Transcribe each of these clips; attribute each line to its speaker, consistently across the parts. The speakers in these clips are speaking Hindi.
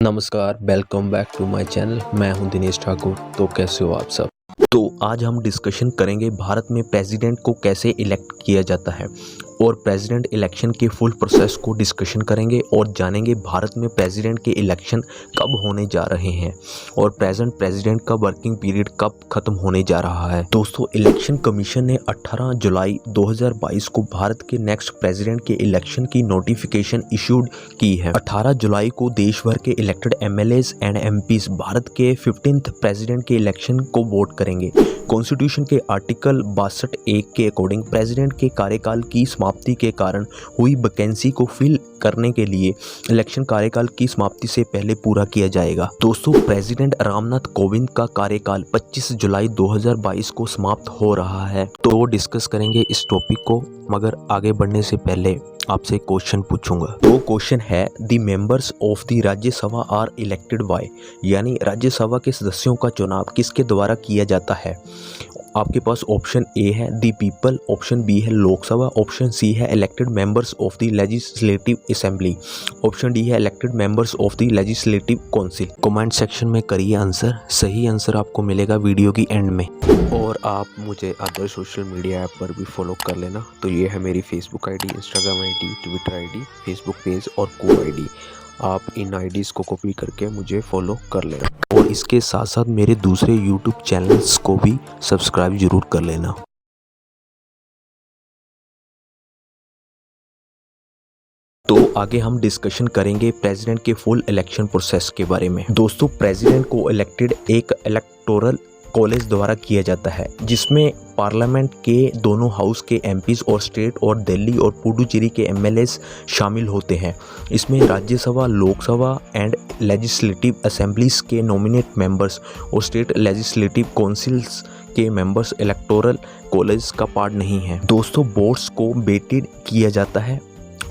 Speaker 1: नमस्कार, welcome back to my channel. मैं हूं दिनेश ठाकुर। तो कैसे हो आप सब। तो आज हम डिस्कशन करेंगे भारत में प्रेसिडेंट को कैसे इलेक्ट किया जाता है और प्रेसिडेंट इलेक्शन के फुल प्रोसेस को डिस्कशन करेंगे और जानेंगे भारत में प्रेसिडेंट के इलेक्शन कब होने जा रहे हैं और प्रेजेंट प्रेसिडेंट का वर्किंग पीरियड कब खत्म होने जा रहा है। दोस्तों, इलेक्शन कमीशन ने 18 जुलाई 2022 को भारत के नेक्स्ट प्रेसिडेंट के इलेक्शन की नोटिफिकेशन इशूड की है। 18 जुलाई को देश भर के elected MLAs and MPs Bharat के 15th प्रेसिडेंट के इलेक्शन को वोट करेंगे। कॉन्स्टिट्यूशन के आर्टिकल 62(1) के अकॉर्डिंग प्रेसिडेंट के कार्यकाल की समाप्ति के कारण हुई वैकेंसी को फिल करने के लिए इलेक्शन कार्यकाल की समाप्ति से पहले पूरा किया जाएगा। दोस्तों, प्रेसिडेंट रामनाथ कोविंद का कार्यकाल 25 जुलाई 2022 को समाप्त हो रहा है। तो डिस्कस करेंगे इस टॉपिक को, मगर आगे बढ़ने से पहले आपसे क्वेश्चन पूछूंगा। तो क्वेश्चन है, the members of the Rajya Sabha are elected by, यानी राज्यसभा के सदस्यों का चुनाव किसके द्वारा किया जाता है। आपके पास ऑप्शन ए है दी पीपल, ऑप्शन बी है लोकसभा, ऑप्शन सी है elected members of the legislative assembly, option D है elected members of the legislative council. Comment section में करिए आंसर। सही आंसर आपको मिलेगा वीडियो की एंड में। और आप मुझे अदर सोशल मीडिया ऐप पर भी फॉलो कर लेना। तो ये है मेरी Facebook ID, Instagram ID, Twitter ID, Facebook page और को आईडी। आप इन आईडीज़ को कॉपी करके मुझे फॉलो कर लेना और इसके साथ साथ मेरे दूसरे यूट्यूब चैनल्स को भी सब्सक्राइब जरूर कर लेना। तो आगे हम डिस्कशन करेंगे प्रेसिडेंट के फुल इलेक्शन प्रोसेस के बारे में। दोस्तों, प्रेसिडेंट को इलेक्टेड एक इलेक्टोरल कॉलेज द्वारा किया जाता है, जिसमें पार्लियामेंट के दोनों हाउस के एमपीज और स्टेट और दिल्ली और पुडुचेरी के एमएलएस शामिल होते हैं। इसमें Rajya Sabha, Lok Sabha and legislative assemblies के नॉमिनेट मेंबर्स और स्टेट लेजिस्लेटिव काउंसिल्स के मेंबर्स इलेक्टोरल कॉलेज का पार्ट नहीं है। दोस्तों, वोट्स को वेटेड किया जाता है।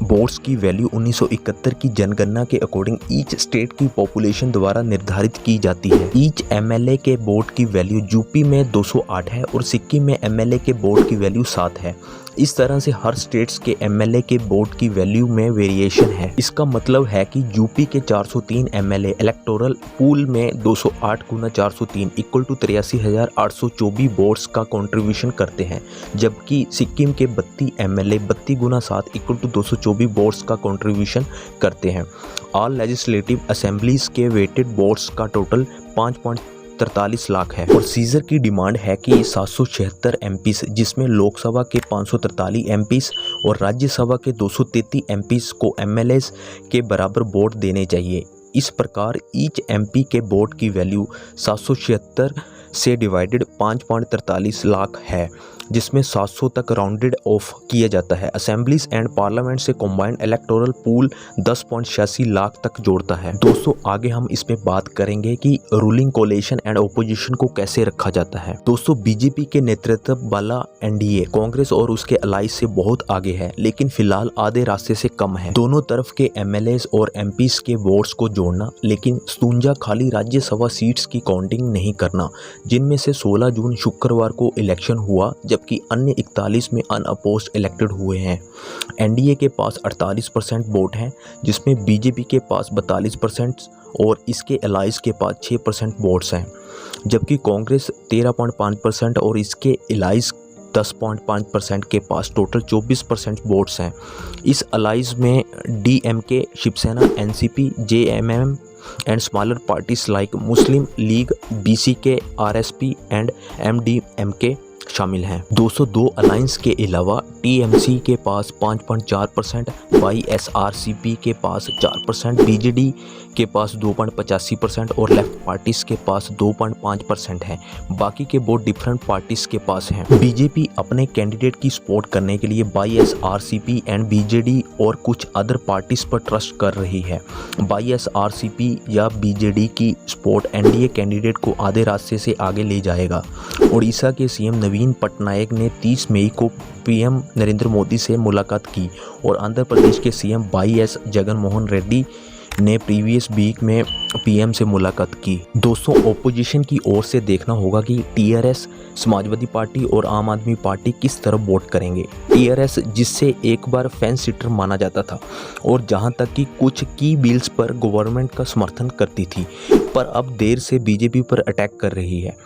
Speaker 1: वोट्स की वैल्यू 1971 की जनगणना के अकॉर्डिंग ईच स्टेट की पॉपुलेशन द्वारा निर्धारित की जाती है। ईच एमएलए के वोट की वैल्यू यूपी में 208 है और सिक्किम में एमएलए के वोट की वैल्यू 7 है। इस तरह से हर स्टेट्स के एमएलए के वोट की वैल्यू में वेरिएशन है। इसका मतलब है कि यूपी के 403 एमएलए इलेक्टोरल पूल में 208 × 403 इक्वल टू 83,824 वोट्स का कंट्रीब्यूशन करते हैं, जबकि सिक्किम के 32 एमएलए 32 × 7 इक्वल टू 224 वोट्स का कंट्रीब्यूशन करते हैं। ऑल लेजिस्लेटिव असेंबलीज के वेटेड वोट्स का टोटल 5.43 लाख है और सीजर की डिमांड है कि 776 एमपीस, जिसमें लोकसभा के 543 एमपीस और राज्यसभा के 233 एमपीस को एमएलएस के बराबर वोट देने चाहिए। इस प्रकार ईच एमपी के वोट की वैल्यू 776 से डिवाइडेड 5.43 लाख है, जिसमें 700 तक राउंडेड ऑफ किया जाता है। असेंबलीज एंड पार्लियामेंट से कॉम्बाइंड इलेक्टोरल पूल 10.86 लाख तक जोड़ता है। दोस्तों, आगे हम इसमें बात करेंगे कि रूलिंग कोalition एंड ओपोजिशन को कैसे रखा जाता है। दोस्तों, बीजेपी के नेतृत्व वाला एनडीए कांग्रेस और उसके अलाइज से बहुत आगे है, लेकिन फिलहाल आधे रास्ते से कम है। दोनों तरफ के एमएलएस और एमपीस के वोट्स को जोड़ना, लेकिन 57 खाली राज्यसभा सीट्स की काउंटिंग नहीं करना, जिनमें से 16 जून शुक्रवार को इलेक्शन हुआ, जबकि अन्य 41 में अनअपोज्ड इलेक्टेड हुए हैं। एनडीए के पास 48% वोट हैं, जिसमें बीजेपी के पास 42% और इसके अलाइज के पास 6% वोट्स हैं, जबकि कांग्रेस 13.5% और इसके अलाइज 10.5% के पास टोटल 24% वोट्स हैं। इस अलाइज में DMK, Shiv Sena, NCP, JMM and smaller parties like Muslim League, BCK, RSP and MDMK शामिल हैं। 202 अलायंस के अलावा टीएमसी के पास 5.4%, वाईएसआरसीपी के पास 4%, बीजेडी के पास 2.85% और लेफ्ट पार्टीज के पास 2.5% है। बाकी के वोट डिफरेंट पार्टीज के पास हैं। बीजेपी अपने कैंडिडेट की सपोर्ट करने के लिए वाईएसआरसीपी एंड बीजेडी और कुछ अदर पार्टीज पर ट्रस्ट कर रही है। वाईएसआरसीपी या बीजेडी की सपोर्ट एनडीए कैंडिडेट को आधे रास्ते से आगे ले जाएगा। उड़ीसा के सीएम नवीन पटनायक ने 30 मई को पीएम नरेंद्र मोदी से मुलाकात की और आंध्र प्रदेश के सीएम वाईएस जगनमोहन रेड्डी ने प्रीवियस वीक में पीएम से मुलाकात की। दोस्तों, ओपोजिशन की ओर से देखना होगा कि टीआरएस, समाजवादी पार्टी और आम आदमी पार्टी किस तरफ वोट करेंगे। टीआरएस, जिससे एक बार फैंस सीटर माना जाता था और जहां तक कि कुछ की बिल्स पर गवर्नमेंट का समर्थन करती थी, पर अब देर से बीजेपी पर अटैक कर रही है।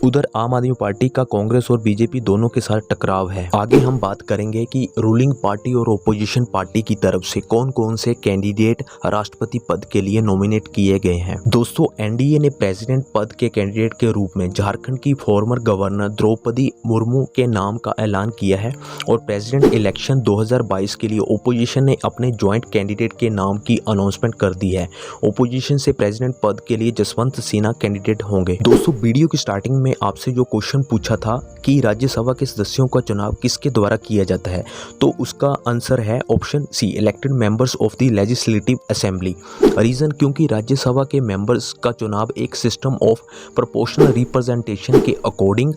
Speaker 1: उधर आम आदमी पार्टी का कांग्रेस और बीजेपी दोनों के साथ टकराव है। आगे हम बात करेंगे कि रूलिंग पार्टी और ओपोजिशन पार्टी की तरफ से कौन कौन से कैंडिडेट राष्ट्रपति पद के लिए नॉमिनेट किए गए हैं। दोस्तों, एनडीए ने प्रेसिडेंट पद के कैंडिडेट के रूप में झारखंड की फॉर्मर गवर्नर द्रौपदी मुर्मू के नाम का ऐलान किया है और प्रेसिडेंट इलेक्शन 2022 के लिए ओपोजिशन ने अपने ज्वाइंट कैंडिडेट के नाम की अनाउंसमेंट कर दी है। ओपोजिशन से प्रेसिडेंट पद के लिए जसवंत सिन्हा कैंडिडेट होंगे। दोस्तों, वीडियो की स्टार्टिंग में आपसे जो क्वेश्चन पूछा था कि राज्यसभा के सदस्यों का चुनाव किसके द्वारा किया जाता है, तो उसका आंसर है option C, elected members of the legislative assembly. Reason, क्योंकि राज्यसभा के मेंबर्स का चुनाव एक सिस्टम ऑफ प्रोपोर्शनल रिप्रेजेंटेशन के अकॉर्डिंग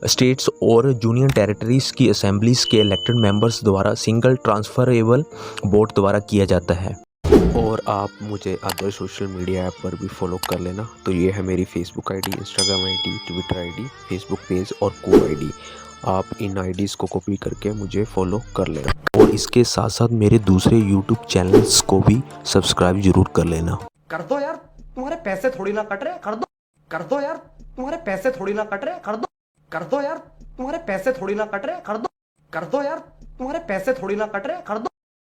Speaker 1: स्टेट्स और यूनियन टेरिटरीज की असेंबलीज के इलेक्टेड मेंबर्स द्वारा सिंगल ट्रांसफरेबल वोट द्वारा किया जाता है। और आप मुझे अदर सोशल मीडिया ऐप पर भी फॉलो कर लेना। तो ये है मेरी Facebook ID, Instagram ID, Twitter ID, Facebook page और को आईडी। आप इन आईडीज़ को कॉपी करके मुझे फॉलो कर लेना और इसके साथ साथ मेरे दूसरे यूट्यूब चैनल्स को भी सब्सक्राइब जरूर कर लेना।
Speaker 2: कर दो यार, तुम्हारे पैसे थोड़ी ना कट रहे, कर दो। कर दो यार, तुम्हारे पैसे थोड़ी ना कट रहे, कर दो। कर दो यार, तुम्हारे पैसे थोड़ी ना कट रहे, कर दो। कर दो यार, तुम्हारे पैसे थोड़ी ना कट रहे, कर दो।